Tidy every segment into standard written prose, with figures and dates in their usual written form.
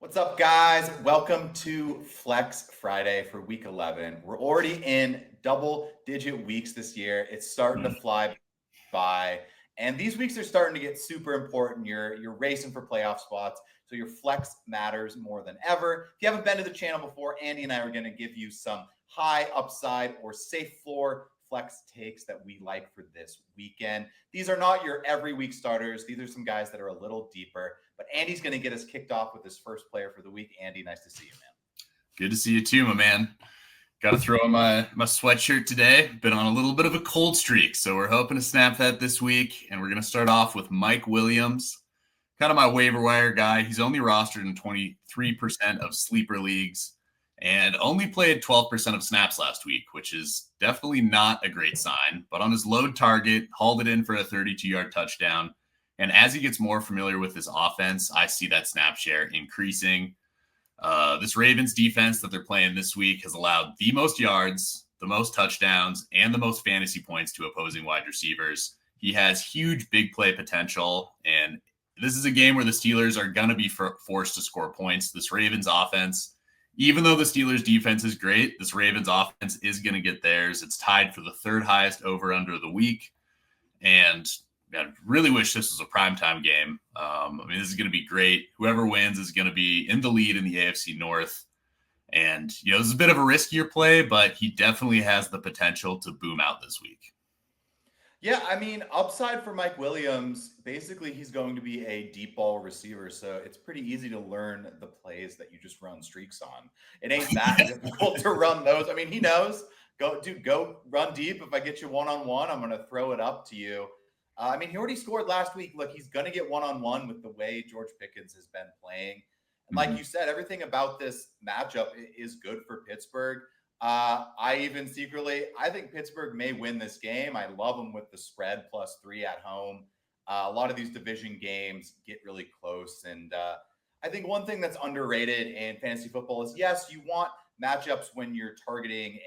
What's up, guys? Welcome to Flex Friday for week 11. We're already in double-digit weeks this year. It's starting to fly by, and these weeks are starting to get super important. You're racing for playoff spots, so your flex matters more than ever. If you haven't been to the channel before, Andy and I are going to give you some high upside or safe floor flex takes that we like for this weekend. These are not your every week starters. These are some guys that are a little deeper. But Andy's going to get us kicked off with his first player for the week. Andy, nice to see you, man. Good to see you too, my man. Got to throw on my sweatshirt today. Been on a little bit of a cold streak, so we're hoping to snap that this week. And we're going to start off with Mike Williams, kind of my waiver wire guy. He's only rostered in 23% of sleeper leagues and only played 12% of snaps last week, which is definitely not a great sign. But on his load target, hauled it in for a 32-yard touchdown. And as he gets more familiar with his offense, I see that snap share increasing. This Ravens defense that they're playing this week has allowed the most yards, the most touchdowns, and the most fantasy points to opposing wide receivers. He has huge big play potential, and this is a game where the Steelers are going to be forced to score points. This Ravens offense, even though the Steelers defense is great, this Ravens offense is going to get theirs. It's tied for the third highest over-under of the week, and I really wish this was a primetime game. This is going to be great. Whoever wins is going to be in the lead in the AFC North. And, this is a bit of a riskier play, but he definitely has the potential to boom out this week. Yeah, upside for Mike Williams, basically he's going to be a deep ball receiver, so it's pretty easy to learn the plays that you just run streaks on. It ain't that difficult to run those. He knows. Go run deep. If I get you one-on-one, I'm going to throw it up to you. He already scored last week. Look, he's going to get one-on-one with the way George Pickens has been playing. And like you said, everything about this matchup is good for Pittsburgh. I think Pittsburgh may win this game. I love them with the spread +3 at home. A lot of these division games get really close. And I think one thing that's underrated in fantasy football is, yes, you want matchups when you're targeting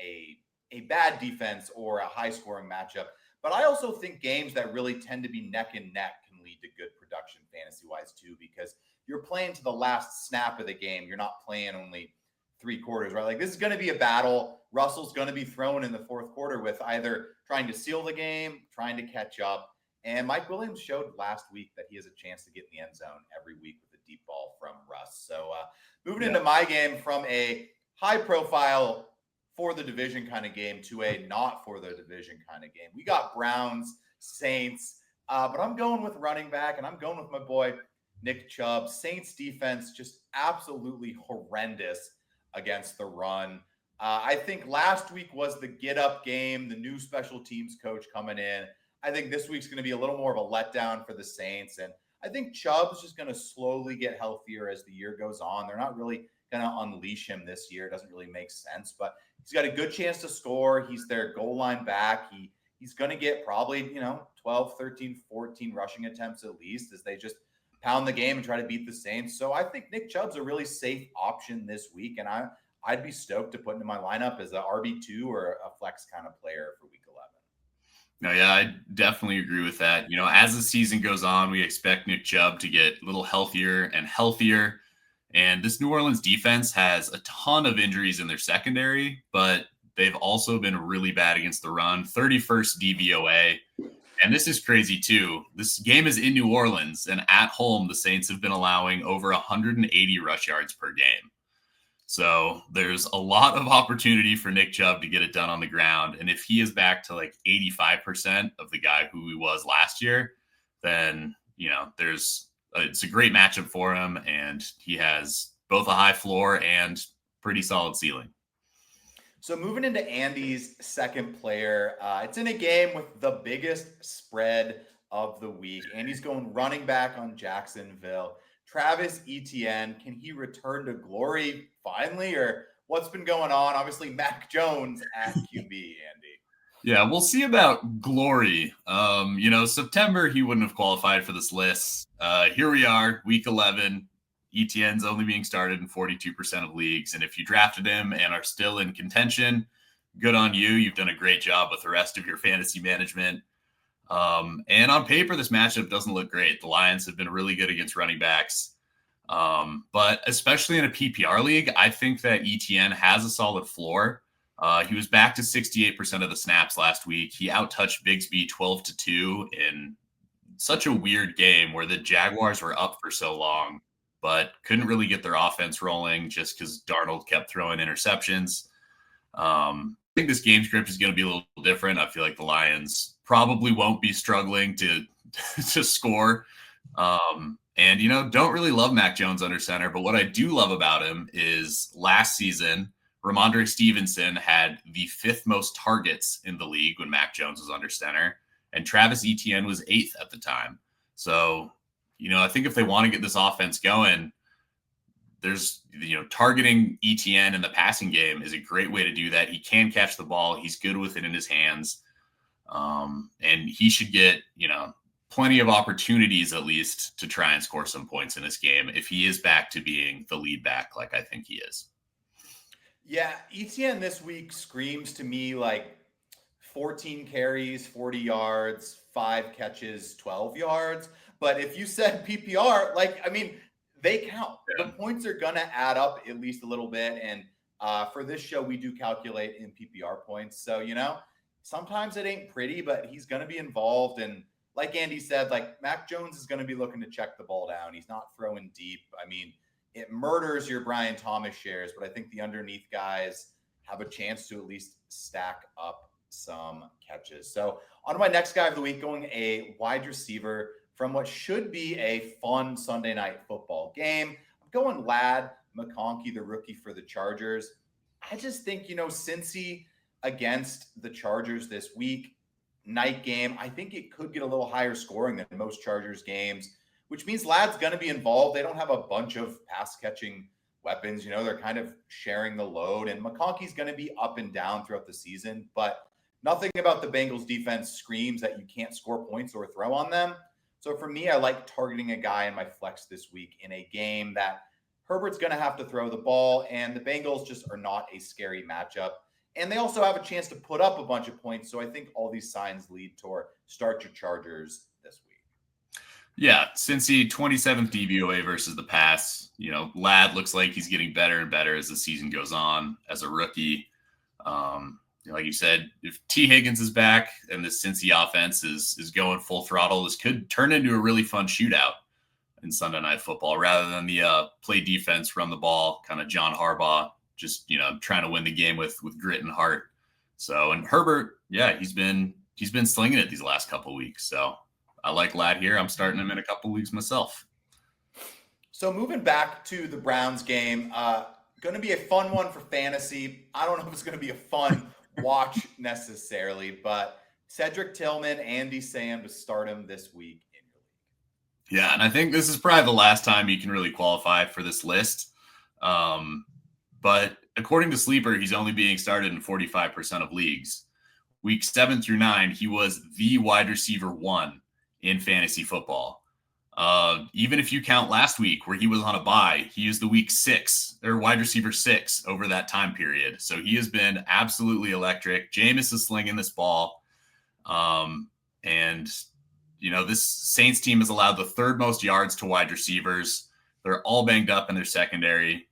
a bad defense or a high-scoring matchup. But I also think games that really tend to be neck and neck can lead to good production fantasy-wise too, because you're playing to the last snap of the game. You're not playing only 3 quarters, right? Like, this is going to be a battle. Russell's going to be thrown in the fourth quarter with either trying to seal the game, trying to catch up. And Mike Williams showed last week that he has a chance to get in the end zone every week with a deep ball from Russ. So moving into my game from a high-profile for the division kind of game to a not for the division kind of game. We got Browns, Saints, but I'm going with running back, and I'm going with my boy Nick Chubb. Saints defense just absolutely horrendous against the run. I think last week was the get-up game, the new special teams coach coming in. I think this week's going to be a little more of a letdown for the Saints, and I think Chubb's just going to slowly get healthier as the year goes on. They're not really going to unleash him this year. It doesn't really make sense, but he's got a good chance to score. He's their goal line back. He's going to get probably, 12, 13, 14 rushing attempts at least as they just pound the game and try to beat the Saints. So I think Nick Chubb's a really safe option this week, and I'd be stoked to put him in my lineup as a RB2 or a flex kind of player for week 11. No, yeah, I definitely agree with that. As the season goes on, we expect Nick Chubb to get a little healthier and healthier. And this New Orleans defense has a ton of injuries in their secondary, but they've also been really bad against the run, 31st DVOA. And this is crazy too. This game is in New Orleans, and at home, the Saints have been allowing over 180 rush yards per game. So there's a lot of opportunity for Nick Chubb to get it done on the ground. And if he is back to like 85% of the guy who he was last year, then, it's a great matchup for him, and he has both a high floor and pretty solid ceiling. So moving into Andy's second player, it's in a game with the biggest spread of the week. Andy's going running back on Jacksonville. Travis Etienne, can he return to glory finally, or what's been going on? Obviously, Mac Jones at QB, Andy. Yeah, we'll see about glory. September, he wouldn't have qualified for this list. Here we are, week 11. Etienne's only being started in 42% of leagues. And if you drafted him and are still in contention, good on you. You've done a great job with the rest of your fantasy management. And on paper, this matchup doesn't look great. The Lions have been really good against running backs. But especially in a PPR league, I think that Etienne has a solid floor. He was back to 68% of the snaps last week. He outtouched Bigsby 12-2 in such a weird game where the Jaguars were up for so long, but couldn't really get their offense rolling just because Darnold kept throwing interceptions. I think this game script is going to be a little different. I feel like the Lions probably won't be struggling to to score. And, don't really love Mac Jones under center, but what I do love about him is last season, Ramondre Stevenson had the 5th most targets in the league when Mac Jones was under center, and Travis Etienne was 8th at the time. So, I think if they want to get this offense going, there's, targeting Etienne in the passing game is a great way to do that. He can catch the ball. He's good with it in his hands. And he should get, plenty of opportunities at least to try and score some points in this game if he is back to being the lead back like I think he is. Yeah, Etienne this week screams to me like 14 carries, 40 yards, 5 catches, 12 yards. But if you said PPR, they count. Yeah. The points are going to add up at least a little bit. And for this show, we do calculate in PPR points. So, sometimes it ain't pretty, but he's going to be involved. And like Andy said, Mac Jones is going to be looking to check the ball down. He's not throwing deep. It murders your Brian Thomas shares, but I think the underneath guys have a chance to at least stack up some catches. So on to my next guy of the week, going a wide receiver from what should be a fun Sunday night football game. I'm going Lad McConkey, the rookie for the Chargers. I just think, Cincy against the Chargers this week, night game, I think it could get a little higher scoring than most Chargers games, which means Lad's going to be involved. They don't have a bunch of pass catching weapons. They're kind of sharing the load, and McConkey's going to be up and down throughout the season, but nothing about the Bengals defense screams that you can't score points or throw on them. So for me, I like targeting a guy in my flex this week in a game that Herbert's going to have to throw the ball, and the Bengals just are not a scary matchup. And they also have a chance to put up a bunch of points. So I think all these signs lead toward start your Chargers this week. Yeah, since he 27th DVOA versus the pass, Lad looks like he's getting better and better as the season goes on as a rookie. Like you said, if T. Higgins is back and the Cincy offense is going full throttle, this could turn into a really fun shootout in Sunday Night Football rather than the play defense, run the ball, kind of John Harbaugh, just, trying to win the game with grit and heart. So, and Herbert, yeah, he's been slinging it these last couple of weeks. So I like Lad here. I'm starting him in a couple of weeks myself. So moving back to the Browns game, going to be a fun one for fantasy. I don't know if it's going to be a fun watch necessarily, but Cedric Tillman, Andy Sam to start him this week in your league. Yeah, and I think this is probably the last time you can really qualify for this list. But according to Sleeper, he's only being started in 45% of leagues. Week 7 through 9, he was the wide receiver 1 in fantasy football. Even if you count last week where he was on a bye, he is the week 6 or wide receiver 6 over that time period. So he has been absolutely electric. Jameis is slinging this ball. And this Saints team has allowed the 3rd most yards to wide receivers. They're all banged up in their secondary.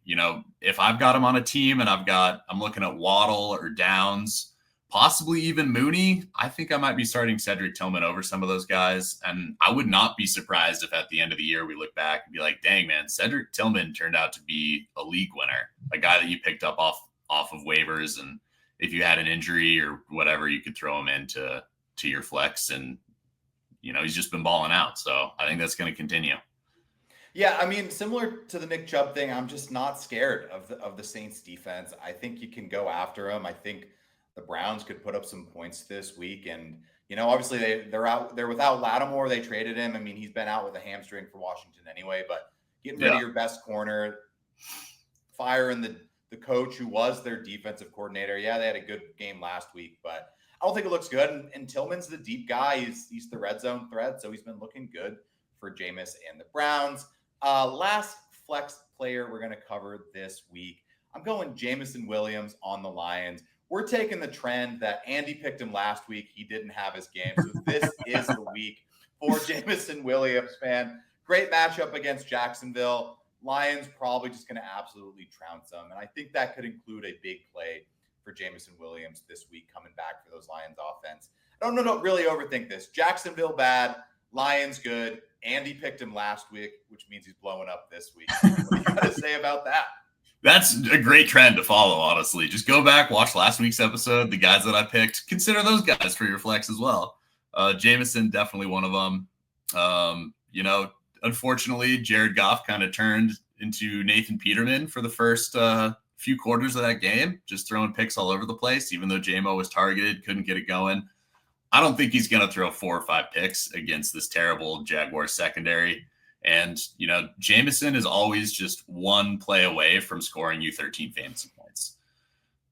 If I've got them on a team and I'm looking at Waddle or Downs, possibly even Mooney, I think I might be starting Cedric Tillman over some of those guys. And I would not be surprised if at the end of the year we look back and be like, dang, man, Cedric Tillman turned out to be a league winner, a guy that you picked up off of waivers. And if you had an injury or whatever, you could throw him into your flex. And, he's just been balling out. So I think that's going to continue. Yeah, similar to the Nick Chubb thing, I'm just not scared of the Saints defense. I think you can go after them. I think the Browns could put up some points this week. And, obviously they're without Lattimore. They traded him. He's been out with a hamstring for Washington anyway, but getting rid of your best corner, firing the coach who was their defensive coordinator. Yeah, they had a good game last week, but I don't think it looks good. And Tillman's the deep guy. He's the red zone threat. So he's been looking good for Jameis and the Browns. Last flex player we're going to cover this week. I'm going Jameson Williams on the Lions. We're taking the trend that Andy picked him last week. He didn't have his game. So this is the week for Jameson Williams, man. Great matchup against Jacksonville. Lions probably just going to absolutely trounce them. And I think that could include a big play for Jameson Williams this week coming back for those Lions offense. Don't really overthink this. Jacksonville bad, Lions good. Andy picked him last week, which means he's blowing up this week. What do you got to say about that? That's a great trend to follow, honestly. Just go back, watch last week's episode. The guys that I picked, consider those guys for your flex as well. Jameson, definitely one of them. Unfortunately, Jared Goff kind of turned into Nathan Peterman for the first few quarters of that game, just throwing picks all over the place, even though JMO was targeted, couldn't get it going. I don't think he's going to throw 4 or 5 picks against this terrible Jaguars secondary. And, Jameson is always just one play away from scoring you 13 fantasy points.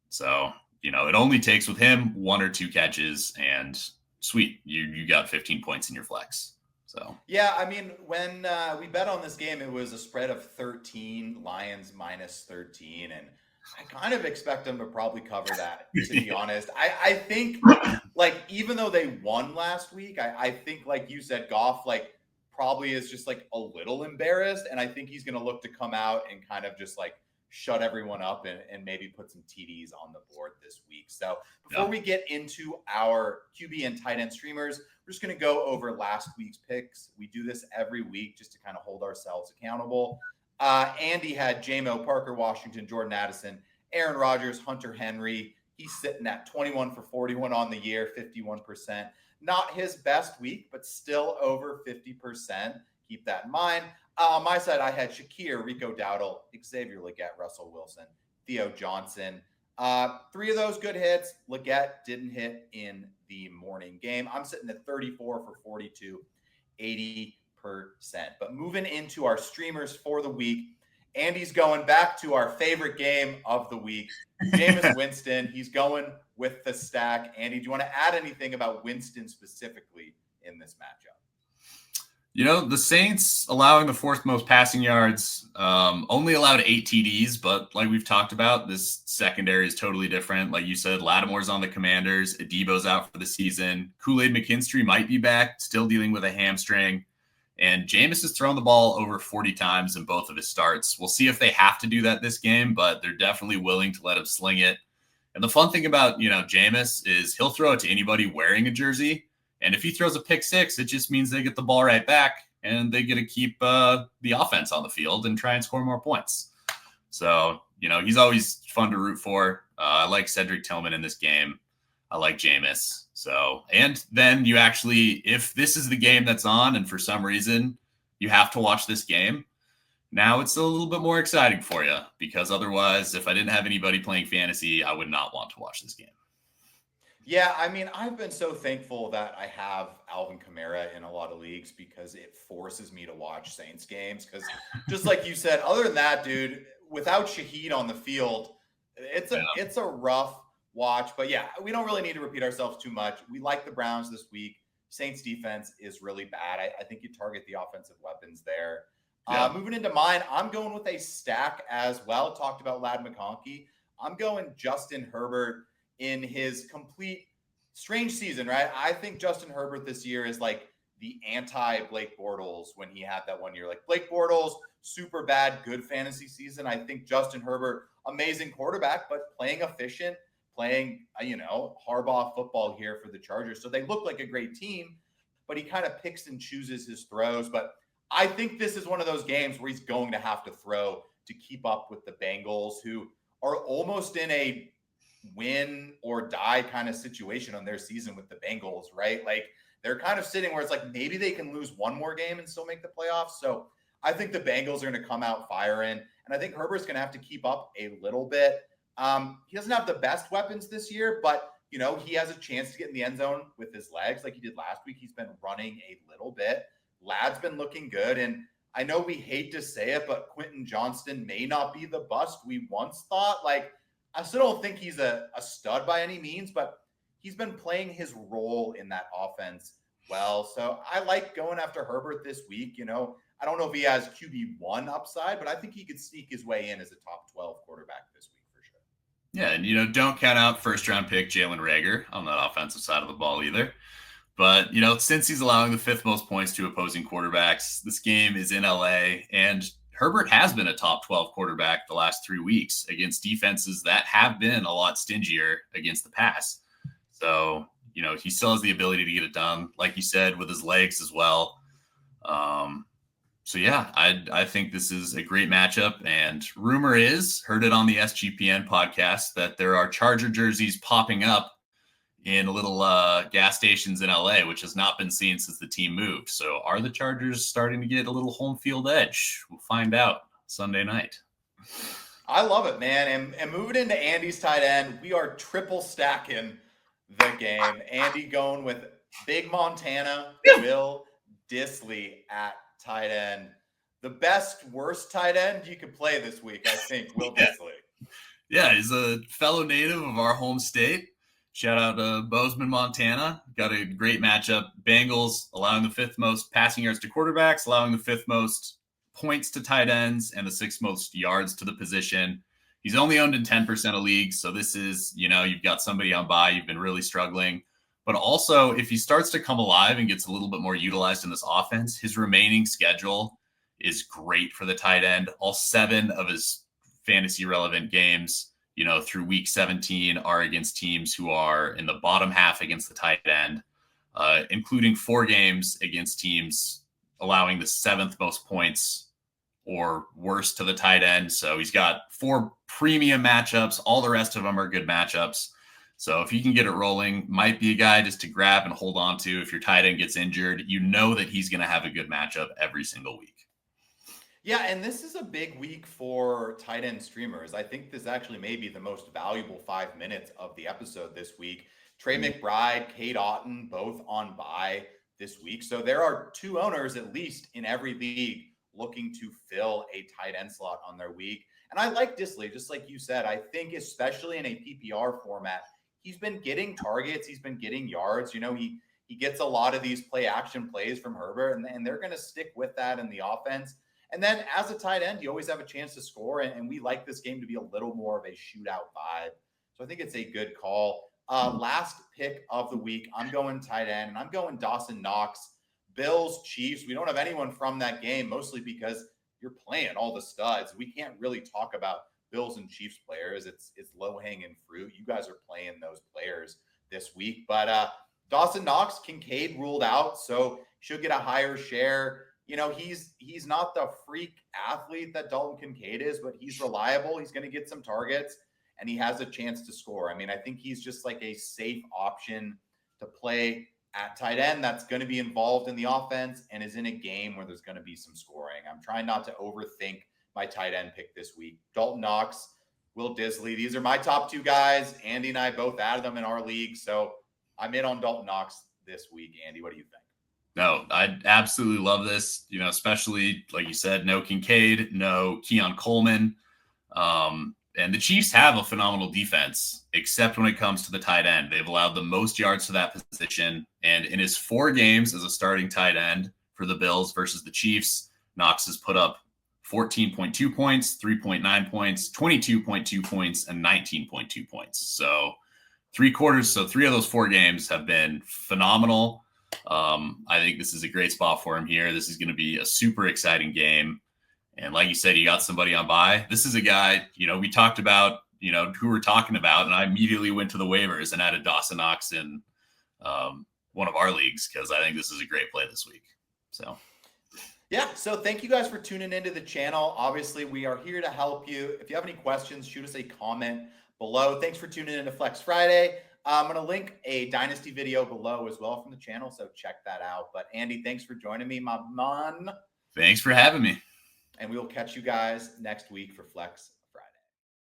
So, it only takes with him 1 or 2 catches and sweet, you got 15 points in your flex. So yeah, I mean, when we bet on this game, it was a spread of 13, Lions minus 13, and I kind of expect them to probably cover that, to be honest. I think, even though they won last week, I think, like you said, Goff, probably is just, a little embarrassed, and I think he's going to look to come out and kind of just, shut everyone up and maybe put some TDs on the board this week. So before we get into our QB and tight end streamers, we're just going to go over last week's picks. We do this every week just to kind of hold ourselves accountable. Andy had J-Mo, Parker Washington, Jordan Addison, Aaron Rodgers, Hunter Henry. He's sitting at 21 for 41 on the year, 51%. Not his best week, but still over 50%. Keep that in mind. On my side, I had Shakir, Rico Dowdle, Xavier Legette, Russell Wilson, Theo Johnson. 3 of those good hits. Legette didn't hit in the morning game. I'm sitting at 34 for 42, 80%. But moving into our streamers for the week, Andy's going back to our favorite game of the week, Jameis Winston. He's going with the stack. Andy, do you want to add anything about Winston specifically in this matchup? The Saints allowing the 4th most passing yards, only allowed 8 TDs, but like we've talked about, this secondary is totally different. Like you said, Lattimore's on the Commanders, Adebo's out for the season, Kool-Aid McKinstry might be back, still dealing with a hamstring, and Jameis has thrown the ball over 40 times in both of his starts. We'll see if they have to do that this game, but they're definitely willing to let him sling it. And the fun thing about, Jameis is he'll throw it to anybody wearing a jersey. And if he throws a pick 6, it just means they get the ball right back and they get to keep the offense on the field and try and score more points. So, he's always fun to root for. I like Cedric Tillman in this game. I like Jameis. So, and then you actually, if this is the game that's on and for some reason you have to watch this game, now it's a little bit more exciting for you, because otherwise, if I didn't have anybody playing fantasy, I would not want to watch this game. Yeah, I mean, I've been so thankful that I have Alvin Kamara in a lot of leagues, because it forces me to watch Saints games. Because just like you said, other than that, dude, without Shaheed on the field, it's a rough watch. But yeah, we don't really need to repeat ourselves too much. We like the Browns this week. Saints defense is really bad. I think you target the offensive weapons there. Yeah. Moving into mine, I'm going with a stack as well. Talked about Lad McConkey. I'm going Justin Herbert in his complete strange season, right? I think Justin Herbert this year is like the anti-Blake Bortles when he had that one year. Like Blake Bortles, super bad, good fantasy season. I think Justin Herbert, amazing quarterback, but playing efficient, playing, Harbaugh football here for the Chargers. So they look like a great team, but he kind of picks and chooses his throws. But I think this is one of those games where he's going to have to throw to keep up with the Bengals, who are almost in a win or die kind of situation on their season with the Bengals, right? Like they're kind of sitting where it's like maybe they can lose one more game and still make the playoffs. So I think the Bengals are going to come out firing, and I think Herbert's going to have to keep up a little bit. He doesn't have the best weapons this year, but he has a chance to get in the end zone with his legs like he did last week. He's been running a little bit. Lad's been looking good, and I know we hate to say it, but Quentin Johnston may not be the bust we once thought. Like, I still don't think he's a stud by any means, but he's been playing his role in that offense well. So I like going after Herbert this week. I don't know if he has QB1 upside, but I think he could sneak his way in as a top 12 quarterback this week for sure. Yeah, and don't count out first-round pick Jalen Reagor on that offensive side of the ball either. But, since he's allowing the 5th most points to opposing quarterbacks, this game is in LA, and Herbert has been a top 12 quarterback the last 3 weeks against defenses that have been a lot stingier against the pass. So, he still has the ability to get it done, like you said, with his legs as well. So yeah, I think this is a great matchup. And rumor is, heard it on the SGPN podcast, that there are Charger jerseys popping up in little gas stations in LA, which has not been seen since the team moved. So are the Chargers starting to get a little home field edge? We'll find out Sunday night. I love it, man. And moving into Andy's tight end, we are triple stacking the game. Andy going with Big Montana, Will Dissly at tight end. The best, worst tight end you could play this week, I think, Will Dissly. Yeah, he's a fellow native of our home state. Shout out to Bozeman, Montana. Got a great matchup. Bengals allowing the 5th most passing yards to quarterbacks, allowing the 5th most points to tight ends, and the 6th most yards to the position. He's only owned in 10% of leagues, so this is, you've got somebody on bye, you've been really struggling. But also, if he starts to come alive and gets a little bit more utilized in this offense, his remaining schedule is great for the tight end. All 7 of his fantasy-relevant games, through week 17 are against teams who are in the bottom half against the tight end, including 4 games against teams allowing the 7th most points or worse to the tight end. So he's got 4 premium matchups. All the rest of them are good matchups. So if you can get it rolling, might be a guy just to grab and hold on to. If your tight end gets injured, that he's going to have a good matchup every single week. Yeah, and this is a big week for tight end streamers. I think this actually may be the most valuable 5 minutes of the episode this week. Trey McBride, Cade Otton, both on bye this week. So there are 2 owners at least in every league looking to fill a tight end slot on their week. And I like Dissly, just like you said. I think especially in a PPR format, he's been getting targets. He's been getting yards. He gets a lot of these play action plays from Herbert, and they're going to stick with that in the offense. And then as a tight end, you always have a chance to score. And we like this game to be a little more of a shootout vibe. So I think it's a good call. Last pick of the week, I'm going tight end, and I'm going Dawson Knox. Bills, Chiefs. We don't have anyone from that game, mostly because you're playing all the studs. We can't really talk about Bills and Chiefs players. It's low-hanging fruit. You guys are playing those players this week. But Dawson Knox, Kincaid ruled out, so should get a higher share. He's not the freak athlete that Dalton Kincaid is, but he's reliable. He's going to get some targets, and he has a chance to score. I mean, I think he's just like a safe option to play at tight end that's going to be involved in the offense and is in a game where there's going to be some scoring. I'm trying not to overthink my tight end pick this week. Dalton Knox, Will Dissly. These are my top 2 guys. Andy and I both added them in our league, so I'm in on Dalton Knox this week. Andy, what do you think? No, I absolutely love this, especially like you said, no Kincaid, no Keon Coleman. And the Chiefs have a phenomenal defense, except when it comes to the tight end. They've allowed the most yards to that position. And in his 4 games as a starting tight end for the Bills versus the Chiefs, Knox has put up 14.2 points, 3.9 points, 22.2 points, and 19.2 points. So 3 of those 4 games have been phenomenal. I think this is a great spot for him here. This is going to be a super exciting game. And like you said, you got somebody on bye. This is a guy, we talked about, who we're talking about, and I immediately went to the waivers and added Dawson Knox in one of our leagues because I think this is a great play this week. So, yeah. So thank you guys for tuning into the channel. Obviously, we are here to help you. If you have any questions, shoot us a comment below. Thanks for tuning in to Flex Friday. I'm going to link a Dynasty video below as well from the channel, so check that out. But Andy, thanks for joining me, my man. Thanks for having me. And we will catch you guys next week for Flex